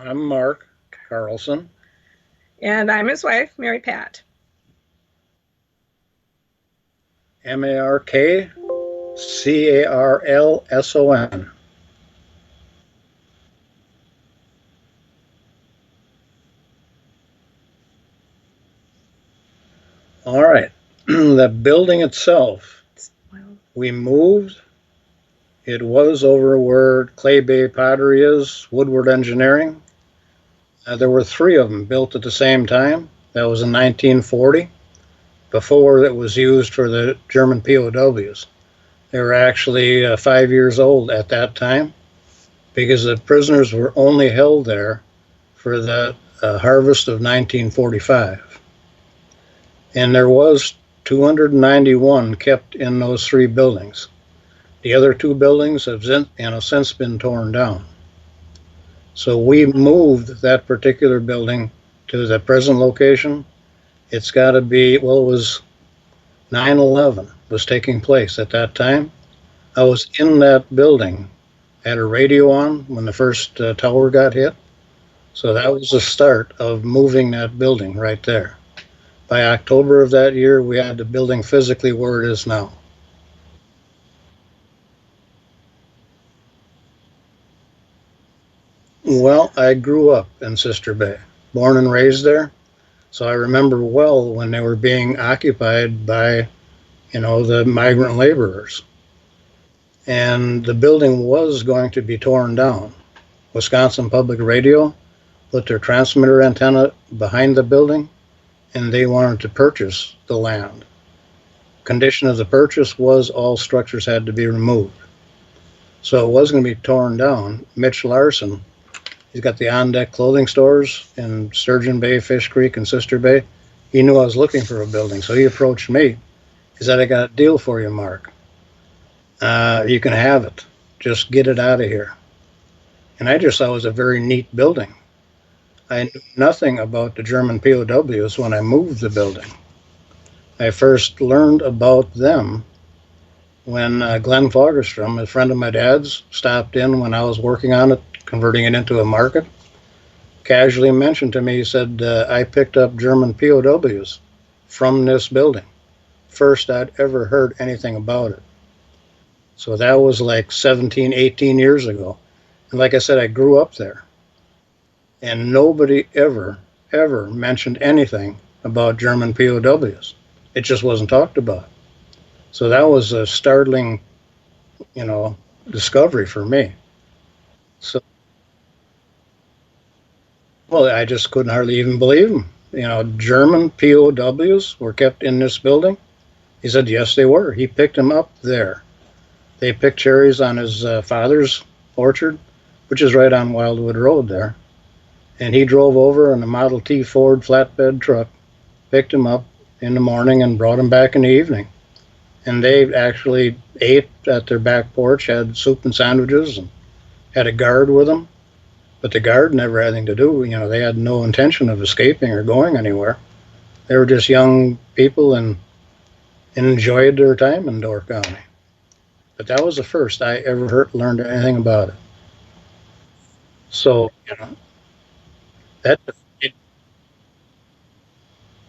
I'm Mark Carlson. And I'm his wife, Mary Pat. Markcarlson. All right. The building itself, we moved. It was over where Clay Bay Pottery is, Woodward Engineering. There were three of them built at the same time. That was in 1940, before it was used for the German POWs. They were actually 5 years old at that time because the prisoners were only held there for the harvest of 1945. And there was 291 kept in those three buildings. The other two buildings have since been torn down. So we moved that particular building to the present location. It's got to be, well, it was 9/11 was taking place at that time. I was in that building, had a radio on when the first tower got hit. So that was the start of moving that building right there. By October of that year, we had the building physically where it is now. Well, I grew up in Sister Bay, born and raised there. So I remember well when they were being occupied by, the migrant laborers. And the building was going to be torn down. Wisconsin Public Radio put their transmitter antenna behind the building, and they wanted to purchase the land. Condition of the purchase was all structures had to be removed. So it was going to be torn down. Mitch Larson, he's got the on-deck clothing stores in Sturgeon Bay, Fish Creek, and Sister Bay. He knew I was looking for a building, so he approached me. He said, "I got a deal for you, Mark. You can have it. Just get it out of here." And I just thought it was a very neat building. I knew nothing about the German POWs when I moved the building. I first learned about them when Glenn Fagerstrom, a friend of my dad's, stopped in when I was working on it, converting it into a market. Casually mentioned to me, he said, "I picked up German POWs from this building." First I'd ever heard anything about it. So that was like 17, 18 years ago. And like I said, I grew up there. And nobody ever mentioned anything about German POWs. It just wasn't talked about. So that was a startling, discovery for me. So, well, I just couldn't hardly even believe them. German POWs were kept in this building. He said, yes, they were. He picked them up there. They picked cherries on his father's orchard, which is right on Wildwood Road there. And he drove over in a Model T Ford flatbed truck, picked him up in the morning and brought him back in the evening. And they actually ate at their back porch, had soup and sandwiches, and had a guard with them. But the guard never had anything to do. They had no intention of escaping or going anywhere. They were just young people and enjoyed their time in Door County. But that was the first I ever learned anything about it. So, that.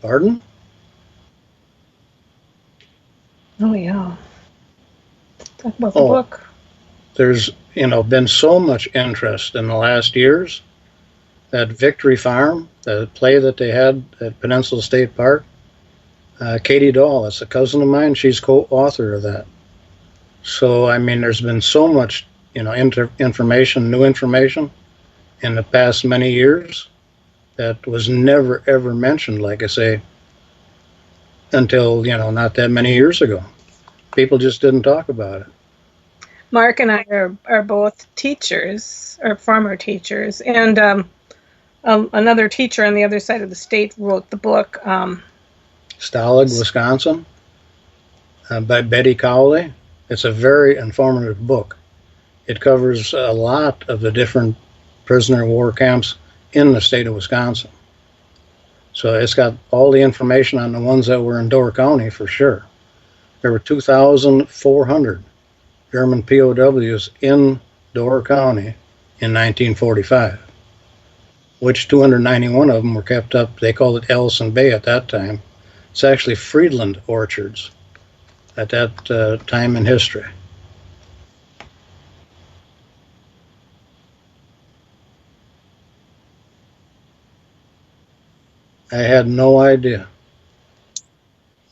Pardon? Oh, yeah. Talk about the book. There's, been so much interest in the last years. That Victory Farm, the play that they had at Peninsula State Park, Katie Dahl, that's a cousin of mine, she's co-author of that. So, there's been so much, information, new information in the past many years that was never, ever mentioned, like I say, until, not that many years ago. People just didn't talk about it. Mark and I are both teachers, or former teachers, and another teacher on the other side of the state wrote the book. Stalag, Wisconsin, by Betty Cowley. It's a very informative book. It covers a lot of the different prisoner of war camps in the state of Wisconsin. So it's got all the information on the ones that were in Door County for sure. There were 2,400 German POWs in Door County in 1945. which 291 of them were kept up. They called it Ellison Bay at that time. It's actually Friedland orchards at that time in history. I had no idea.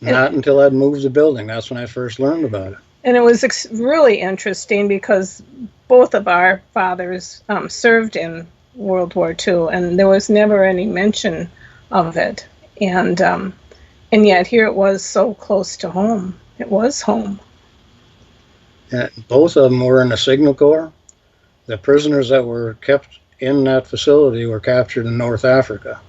Not until I'd moved the building. That's when I first learned about it. And it was really interesting because both of our fathers served in World War II, and there was never any mention of it. And yet here it was so close to home. It was home. And both of them were in the Signal Corps. The prisoners that were kept in that facility were captured in North Africa.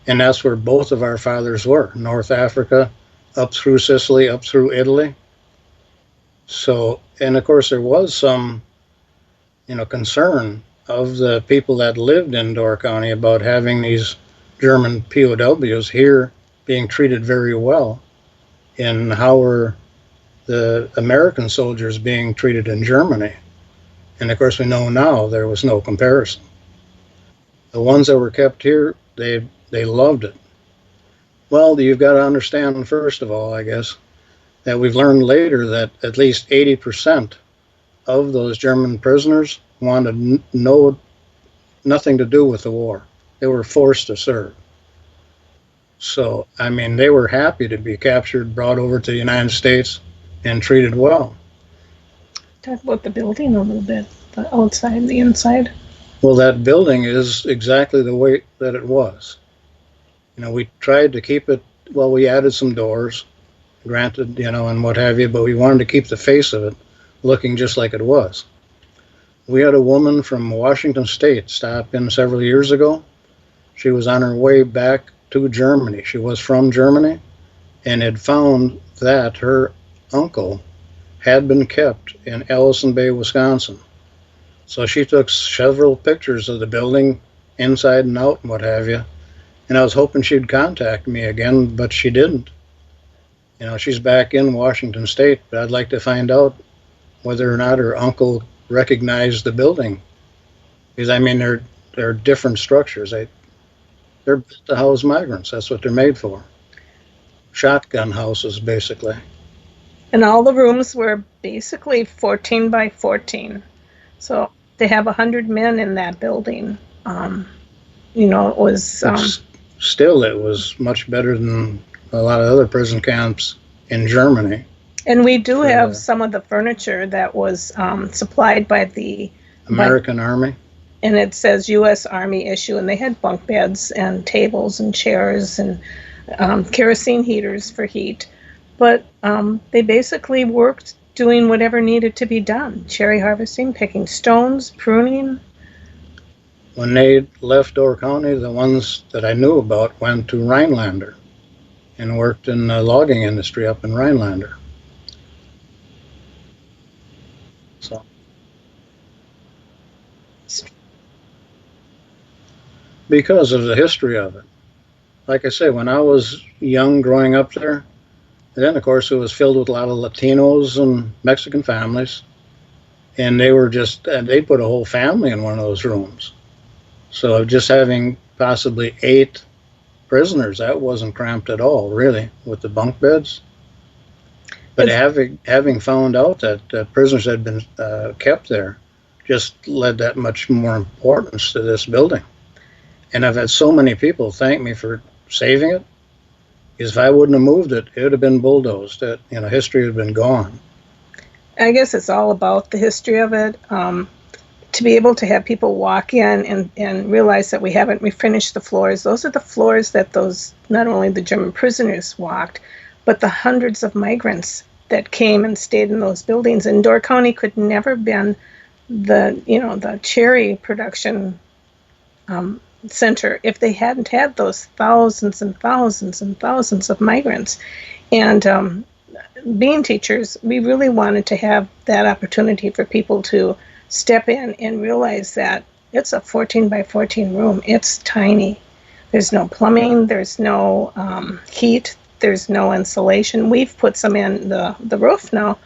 And that's where both of our fathers were, North Africa, up through Sicily, up through Italy. So, and of course there was some, concern of the people that lived in Door County about having these German POWs here being treated very well. And how were the American soldiers being treated in Germany? And of course we know now there was no comparison. The ones that were kept here, they loved it. Well, you've got to understand, first of all, I guess, that we've learned later that at least 80% of those German prisoners wanted nothing to do with the war. They were forced to serve. So, I mean, they were happy to be captured, brought over to the United States, and treated well. Talk about the building a little bit, the outside, the inside. Well, that building is exactly the way that it was. We tried to keep it, well, we added some doors, granted, and what have you, but we wanted to keep the face of it looking just like it was. We had a woman from Washington State stop in several years ago. She was on her way back to Germany. She was from Germany and had found that her uncle had been kept in Ellison Bay, Wisconsin. So she took several pictures of the building inside and out and what have you. And I was hoping she'd contact me again, but she didn't. She's back in Washington State, but I'd like to find out whether or not her uncle recognized the building. Because, I mean, they're different structures. They're built to house migrants. That's what they're made for. Shotgun houses, basically. And all the rooms were basically 14 by 14. So they have 100 men in that building. It was... Still, it was much better than a lot of other prison camps in Germany. And we do have some of the furniture that was supplied by the American Army. And it says U.S. Army issue, and they had bunk beds and tables and chairs and kerosene heaters for heat. But they basically worked doing whatever needed to be done. Cherry harvesting, picking stones, pruning. When they left Door County, the ones that I knew about went to Rhinelander and worked in the logging industry up in Rhinelander. So, because of the history of it. Like I say, when I was young growing up there, then of course it was filled with a lot of Latinos and Mexican families. And they put a whole family in one of those rooms. So just having possibly 8 prisoners, that wasn't cramped at all, really, with the bunk beds. But having found out that prisoners had been kept there just led that much more importance to this building. And I've had so many people thank me for saving it, because if I wouldn't have moved it, it would have been bulldozed. History would have been gone. I guess it's all about the history of it. To be able to have people walk in and realize that we haven't refinished the floors. Those are the floors that not only the German prisoners walked, but the hundreds of migrants that came and stayed in those buildings. And Door County could never have been the cherry production center if they hadn't had those thousands and thousands and thousands of migrants. And being teachers, we really wanted to have that opportunity for people to step in and realize that it's a 14 by 14 room. It's tiny. There's no plumbing. There's no heat. There's no insulation. We've put some in the roof now,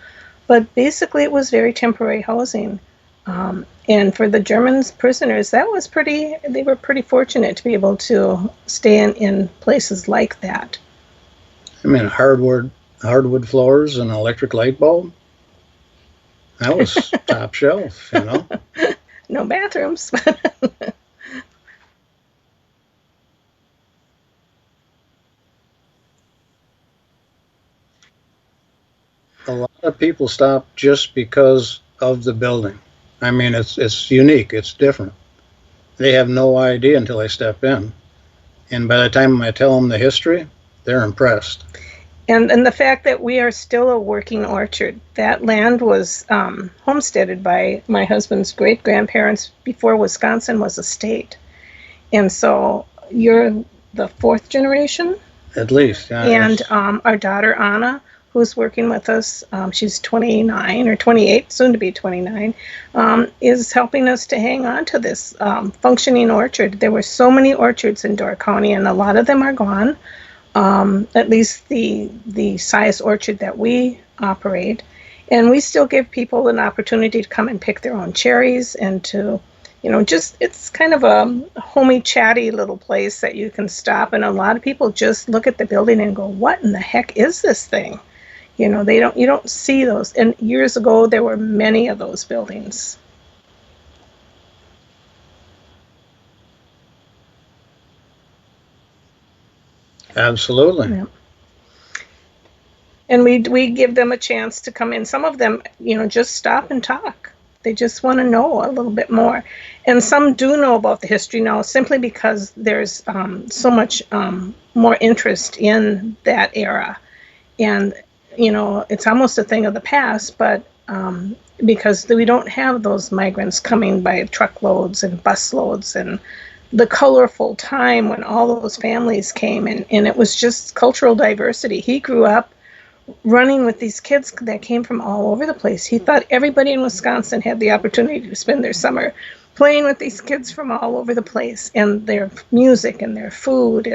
but basically it was very temporary housing. And for the Germans prisoners, that was they were pretty fortunate to be able to stay in places like that. I mean, hardwood floors and an electric light bulb. That was top shelf, you know. No bathrooms. A lot of people stop just because of the building. I mean, it's unique, it's different. They have no idea until they step in, and by the time I tell them the history, they're impressed. And the fact that we are still a working orchard. That land was homesteaded by my husband's great grandparents before Wisconsin was a state. And so you're the fourth generation. At least, yeah. And our daughter Anna, who's working with us, she's 29 or 28, soon to be 29, is helping us to hang on to this functioning orchard. There were so many orchards in Door County, and a lot of them are gone. At least the size orchard that we operate. And we still give people an opportunity to come and pick their own cherries and to, just it's kind of a homey, chatty little place that you can stop. And a lot of people just look at the building and go, "What in the heck is this thing?" You don't see those. And years ago, there were many of those buildings. Absolutely. Yeah. And we give them a chance to come in. Some of them, just stop and talk. They just want to know a little bit more. And some do know about the history now simply because there's so much more interest in that era. And, it's almost a thing of the past, but because we don't have those migrants coming by truckloads and busloads and the colorful time when all those families came, and it was just cultural diversity. He grew up running with these kids that came from all over the place. He thought everybody in Wisconsin had the opportunity to spend their summer playing with these kids from all over the place, and their music and their food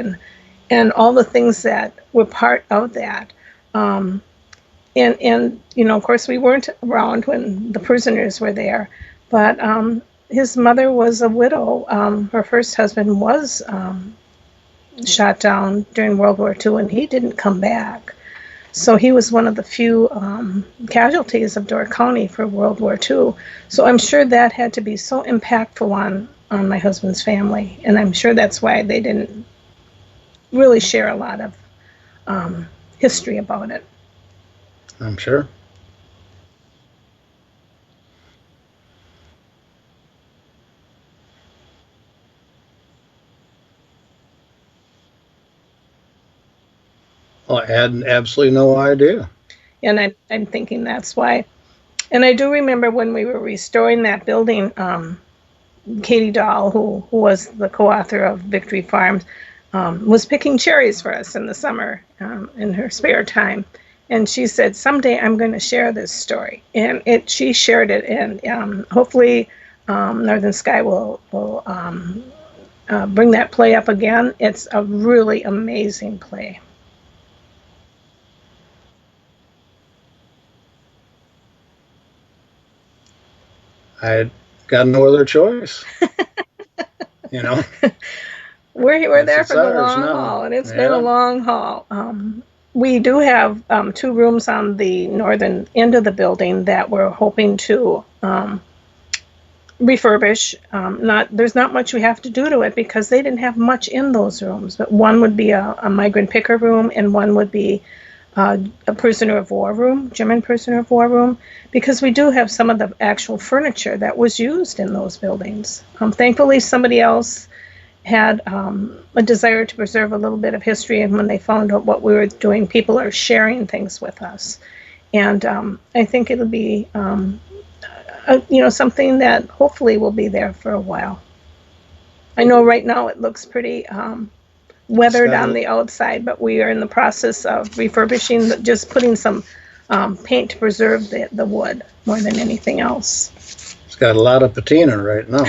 and all the things that were part of that. And of course, we weren't around when the prisoners were there, but his mother was a widow. Her first husband was shot down during World War II, and he didn't come back. So he was one of the few casualties of Door County for World War II. So I'm sure that had to be so impactful on my husband's family, and I'm sure that's why they didn't really share a lot of history about it. I'm sure. Well, I had absolutely no idea. And I'm thinking that's why. And I do remember when we were restoring that building, Katie Dahl, who was the co-author of Victory Farms, was picking cherries for us in the summer in her spare time. And she said, "Someday I'm going to share this story." And she shared it, and hopefully Northern Sky will bring that play up again. It's a really amazing play. I got no other choice. You know, We're there it's for the ours long now. haul, and it's Yeah. been a long haul. We do have two rooms on the northern end of the building that we're hoping to refurbish. There's not much we have to do to it because they didn't have much in those rooms. But one would be a migrant picker room, and one would be a prisoner of war room, German prisoner of war room, because we do have some of the actual furniture that was used in those buildings. Thankfully, somebody else had a desire to preserve a little bit of history, and when they found out what we were doing, people are sharing things with us. And I think it'll be something that hopefully will be there for a while. I know right now it looks pretty weathered on the outside, but we are in the process of refurbishing, just putting some paint to preserve the wood more than anything else. It's got a lot of patina right now.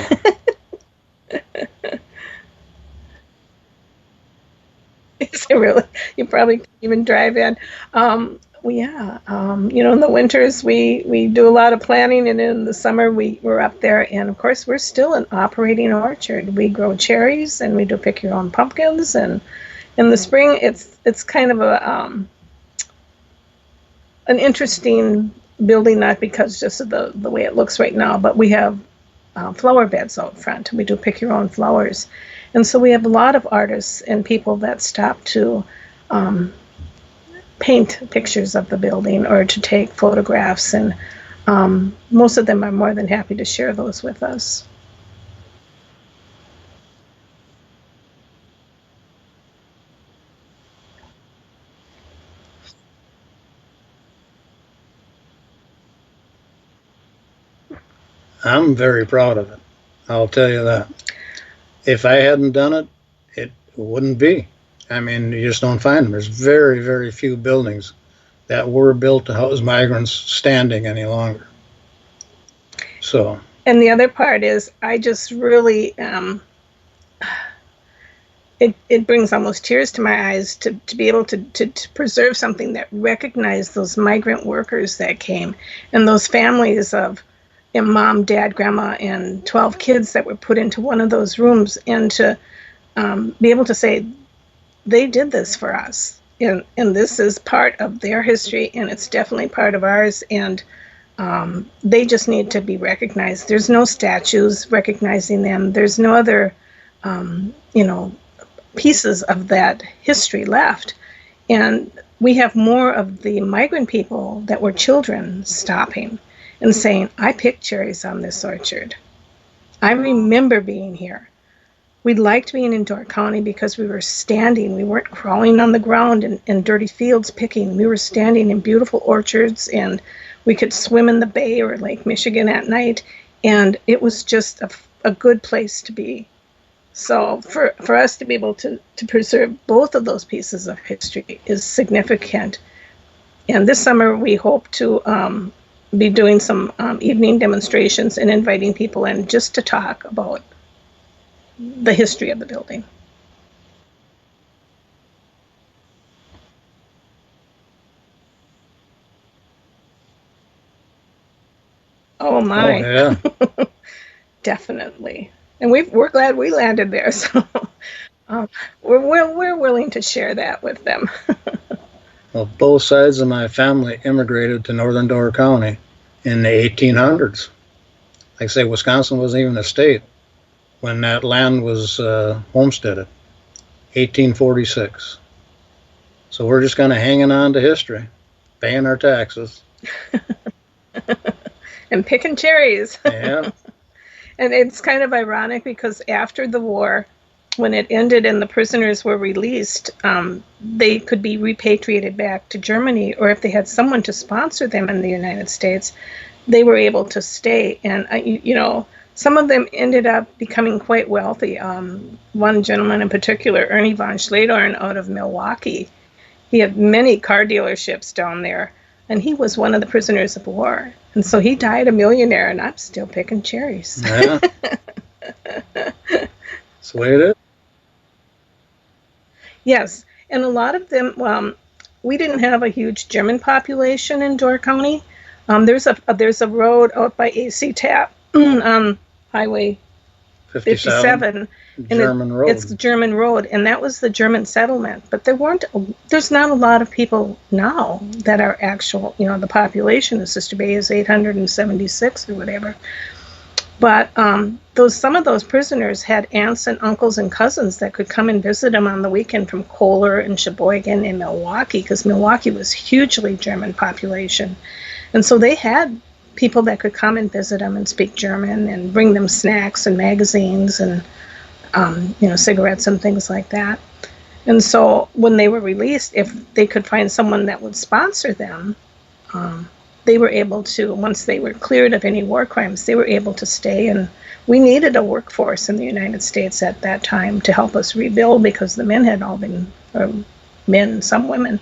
Is it really? You probably can't even drive in. Yeah. In the winters we do a lot of planning, and in the summer we're up there, and of course we're still an operating orchard. We grow cherries, and we do pick your own pumpkins, and in the spring it's kind of an interesting building, not because just of the way it looks right now, but we have flower beds out front. We do pick your own flowers, and so we have a lot of artists and people that stop to paint pictures of the building or to take photographs, and most of them are more than happy to share those with us. I'm very proud of it. I'll tell you that. If I hadn't done it, it wouldn't be. I mean, you just don't find them. There's very, very few buildings that were built to house migrants standing any longer. So, And the other part is, I just really, it brings almost tears to my eyes to be able to preserve something that recognized those migrant workers that came, and those families of mom, dad, grandma, and 12 kids that were put into one of those rooms, and to be able to say, they did this for us. And this is part of their history, and it's definitely part of ours. And they just need to be recognized. There's no statues recognizing them. There's no other, pieces of that history left. And we have more of the migrant people that were children stopping and saying, I picked cherries on this orchard. I remember being here. We liked being in Door County because we were standing. We weren't crawling on the ground in dirty fields picking. We were standing in beautiful orchards, and we could swim in the bay or Lake Michigan at night. And it was just a good place to be. So for us to be able to preserve both of those pieces of history is significant. And this summer we hope to be doing some evening demonstrations and inviting people in just to talk about the history of the building. Oh oh, my, yeah. definitely. And we're glad we landed there, so um, we're willing to share that with them. Well, both sides of my family immigrated to northern Door County in the 1800s. Like I say, Wisconsin wasn't even a state when that land was homesteaded, 1846. So we're just kind of hanging on to history, paying our taxes. And picking cherries. Yeah. And it's kind of ironic because after the war, when it ended and the prisoners were released, they could be repatriated back to Germany, or if they had someone to sponsor them in the United States, they were able to stay. And, some of them ended up becoming quite wealthy. One gentleman in particular, Ernie von Schledorn, out of Milwaukee, he had many car dealerships down there, and he was one of the prisoners of war. And so he died a millionaire, and I'm still picking cherries. Yeah. That's the way it is. Yes, and a lot of them, we didn't have a huge German population in Door County. There's a road out by AC Tap on Highway 57, and German Road. it's German Road, and that was the German settlement. But there's not a lot of people now that are actual. The population of Sister Bay is 876 or whatever. But some of those prisoners had aunts and uncles and cousins that could come and visit them on the weekend from Kohler and Sheboygan and Milwaukee, because Milwaukee was hugely German population. And so they had people that could come and visit them and speak German and bring them snacks and magazines and cigarettes and things like that. And so when they were released, if they could find someone that would sponsor them, they were able to, once they were cleared of any war crimes, they were able to stay. And we needed a workforce in the United States at that time to help us rebuild, because the men had all been, men, some women,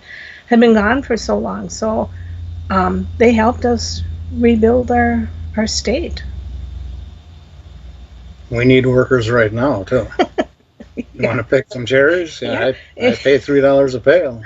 had been gone for so long. So they helped us rebuild our state. We need workers right now, too. You want to pick some cherries? Yeah, I pay $3 a pail.